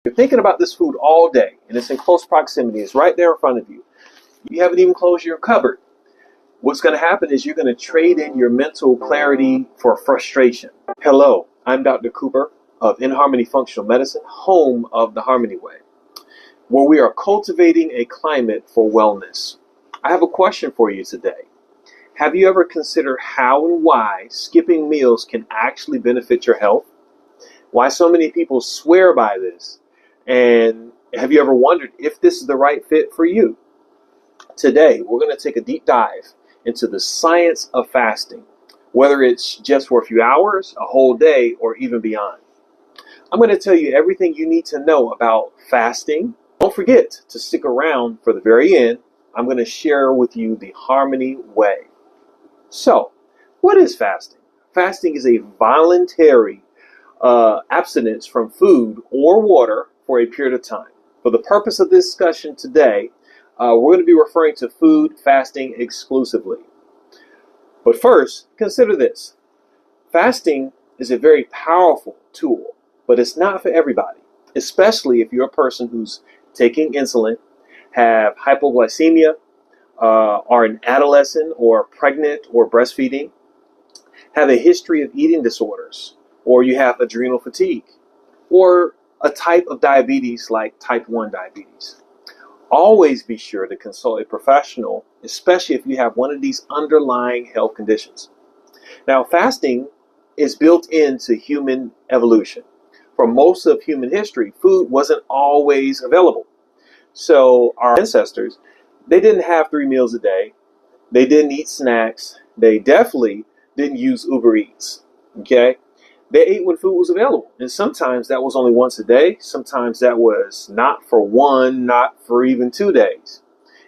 You're thinking about this food all day, and it's in close proximity. It's right there in front of you. You haven't even closed your cupboard. What's going to happen is you're going to trade in your mental clarity for frustration. Hello, I'm Dr. Cooper of In Harmony Functional Medicine, home of the Harmony Way, where we are cultivating a climate for wellness. I have a question for you today. Have you ever considered how and why skipping meals can actually benefit your health? Why so many people swear by this? And have you ever wondered if this is the right fit for you? Today, we're going to take a deep dive into the science of fasting, whether it's just for a few hours, a whole day, or even beyond. I'm going to tell you everything you need to know about fasting. Don't forget to stick around for the very end. I'm going to share with you the Harmony Way. So, what is fasting? Fasting is a voluntary abstinence from food or water for a period of time. For the purpose of this discussion today, we're going to be referring to food fasting exclusively. But first, consider this. Fasting is a very powerful tool, but it's not for everybody, especially if you're a person who's taking insulin, have hypoglycemia, are an adolescent or pregnant or breastfeeding, have a history of eating disorders, or you have adrenal fatigue, or a type of diabetes like type 1 diabetes. Always be sure to consult a professional, especially if you have one of these underlying health conditions. Now, fasting is built into human evolution. For most of human history, food wasn't always available. So our ancestors, they didn't have 3 meals a day. They didn't eat snacks. They definitely didn't use Uber Eats. Okay? They ate when food was available. And sometimes that was only once a day. Sometimes that was not for 1, not for even 2 days.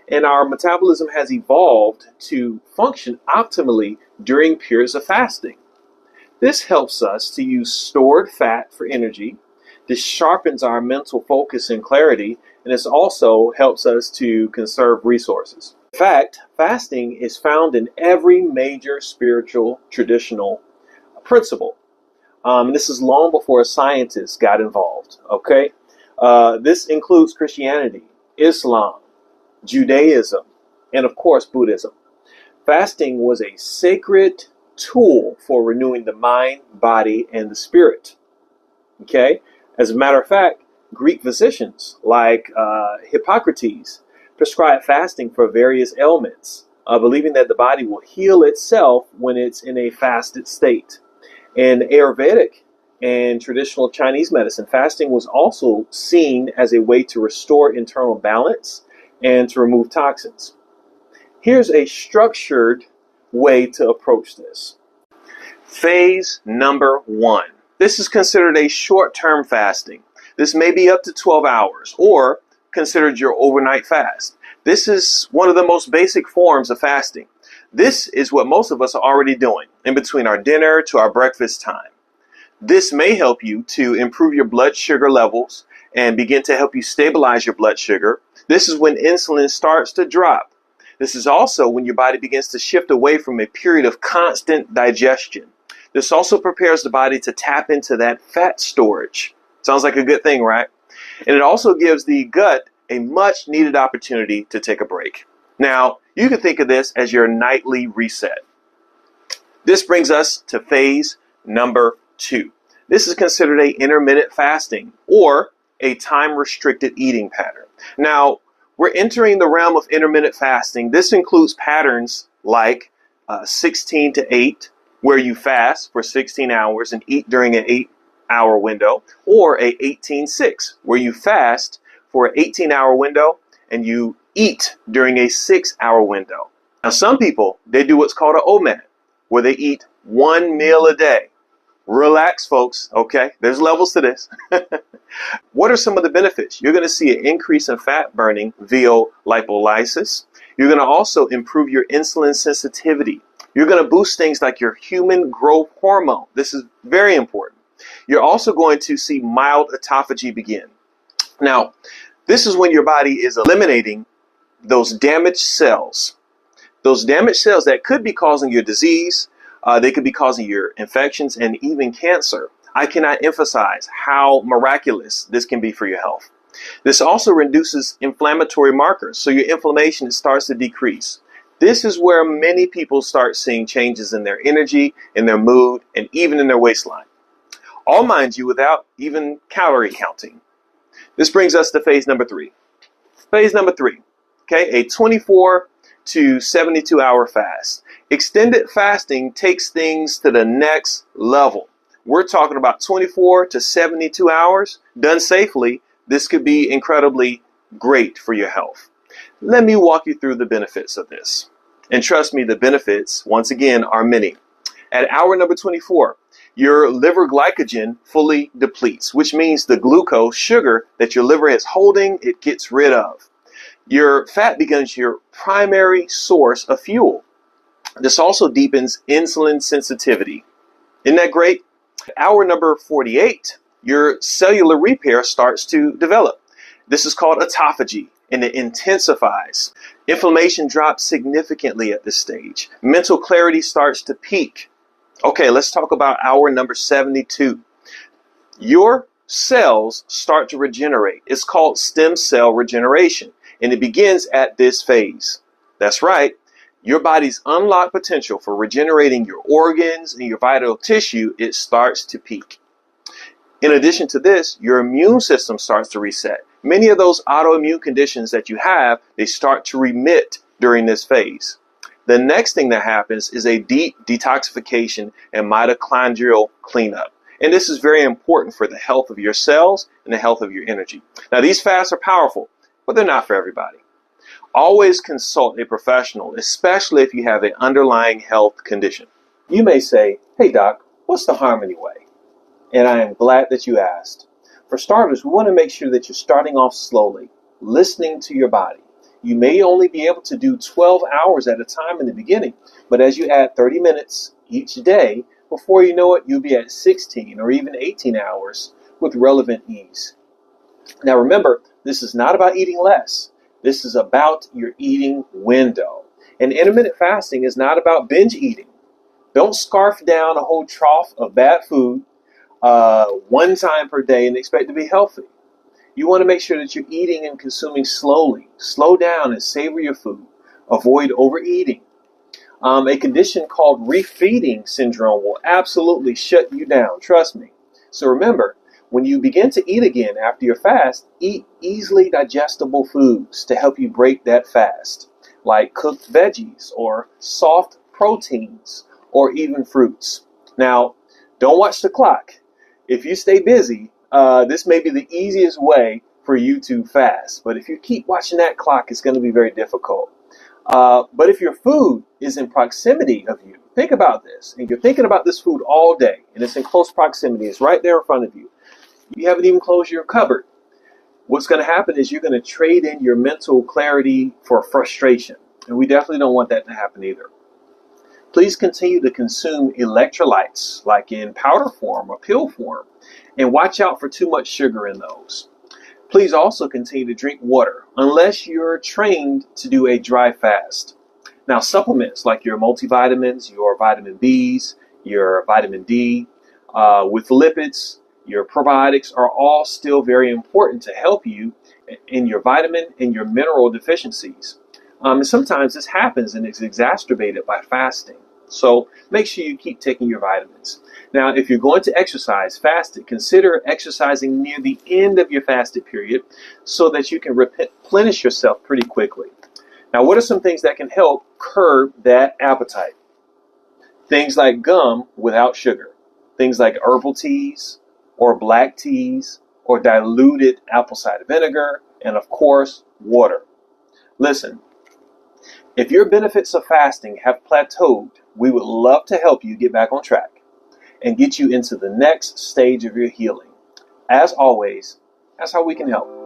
And our metabolism has evolved to function optimally during periods of fasting. This helps us to use stored fat for energy. This sharpens our mental focus and clarity. And this also helps us to conserve resources. In fact, fasting is found in every major spiritual traditional principle. This is long before scientists got involved, okay? This includes Christianity, Islam, Judaism, and of course, Buddhism. Fasting was a sacred tool for renewing the mind, body, and the spirit, okay? As a matter of fact, Greek physicians like Hippocrates prescribed fasting for various ailments, believing that the body will heal itself when it's in a fasted state. In Ayurvedic and traditional Chinese medicine, fasting was also seen as a way to restore internal balance and to remove toxins. Here's a structured way to approach this. Phase number 1. This is considered a short-term fasting. This may be up to 12 hours or considered your overnight fast. This is one of the most basic forms of fasting. This is what most of us are already doing in between our dinner to our breakfast time. This may help you to improve your blood sugar levels and begin to help you stabilize your blood sugar. This is when insulin starts to drop. This is also when your body begins to shift away from a period of constant digestion. This also prepares the body to tap into that fat storage. Sounds like a good thing, right? And it also gives the gut a much needed opportunity to take a break. Now, you can think of this as your nightly reset. This brings us to phase number 2. This is considered a intermittent fasting or a time-restricted eating pattern. Now, we're entering the realm of intermittent fasting. This includes patterns like 16 to 8, where you fast for 16 hours and eat during an 8-hour window, or a 18-6, where you fast for an 18-hour window and you eat during a 6-hour window. Now, some people, they do what's called an OMAD, where they eat 1 meal a day. Relax, folks, okay? There's levels to this. What are some of the benefits? You're going to see an increase in fat burning via lipolysis. You're going to also improve your insulin sensitivity. You're going to boost things like your human growth hormone. This is very important. You're also going to see mild autophagy begin. Now, this is when your body is eliminating those damaged cells. Those damaged cells that could be causing your disease, they could be causing your infections and even cancer. I cannot emphasize how miraculous this can be for your health. This also reduces inflammatory markers, so your inflammation starts to decrease. This is where many people start seeing changes in their energy, in their mood, and even in their waistline. All, mind you, without even calorie counting. This brings us to phase number 3. Phase number 3, okay, a 24 to 72 hour fast. Extended fasting takes things to the next level. We're talking about 24 to 72 hours done safely. This could be incredibly great for your health. Let me walk you through the benefits of this. And trust me, the benefits, once again, are many. At hour number 24, your liver glycogen fully depletes, which means the glucose, sugar that your liver is holding, it gets rid of. Your fat becomes your primary source of fuel. This also deepens insulin sensitivity. Isn't that great? At hour number 48, your cellular repair starts to develop. This is called autophagy, and it intensifies. Inflammation drops significantly at this stage. Mental clarity starts to peak. Okay, let's talk about hour number 72. Your cells start to regenerate. It's called stem cell regeneration, and it begins at this phase. That's right. Your body's unlocked potential for regenerating your organs and your vital tissue, it starts to peak. In addition to this, your immune system starts to reset. Many of those autoimmune conditions that you have, they start to remit during this phase. The next thing that happens is a deep detoxification and mitochondrial cleanup. And this is very important for the health of your cells and the health of your energy. Now, these fasts are powerful, but they're not for everybody. Always consult a professional, especially if you have an underlying health condition. You may say, hey doc, what's the harm anyway? And I am glad that you asked. For starters, we want to make sure that you're starting off slowly, listening to your body. You may only be able to do 12 hours at a time in the beginning, but as you add 30 minutes each day, before you know it, you'll be at 16 or even 18 hours with relevant ease. Now remember, this is not about eating less. This is about your eating window. And intermittent fasting is not about binge eating. Don't scarf down a whole trough of bad food one time per day and expect to be healthy. You want to make sure that you're eating and consuming slowly. Slow down and savor your food. Avoid overeating. A condition called refeeding syndrome will absolutely shut you down. Trust me. So remember, when you begin to eat again after your fast, eat easily digestible foods to help you break that fast, like cooked veggies or soft proteins or even fruits. Now, don't watch the clock. If you stay busy, this may be the easiest way for you to fast. But if you keep watching that clock, it's going to be very difficult. But if your food is in proximity of you, think about this. And you're thinking about this food all day, and it's in close proximity. It's right there in front of you. You haven't even closed your cupboard. What's going to happen is you're going to trade in your mental clarity for frustration. And we definitely don't want that to happen either. Please continue to consume electrolytes, like in powder form or pill form, and watch out for too much sugar in those. Please also continue to drink water, unless you're trained to do a dry fast. Now, supplements like your multivitamins, your vitamin Bs, your vitamin D, with lipids, your probiotics are all still very important to help you in your vitamin and your mineral deficiencies. And sometimes this happens and it's exacerbated by fasting. So make sure you keep taking your vitamins. Now, if you're going to exercise fasted, consider exercising near the end of your fasted period so that you can replenish yourself pretty quickly. Now, what are some things that can help curb that appetite? Things like gum without sugar. Things like herbal teas or black teas or diluted apple cider vinegar, and of course, water. Listen, if your benefits of fasting have plateaued, we would love to help you get back on track and get you into the next stage of your healing. As always, that's how we can help.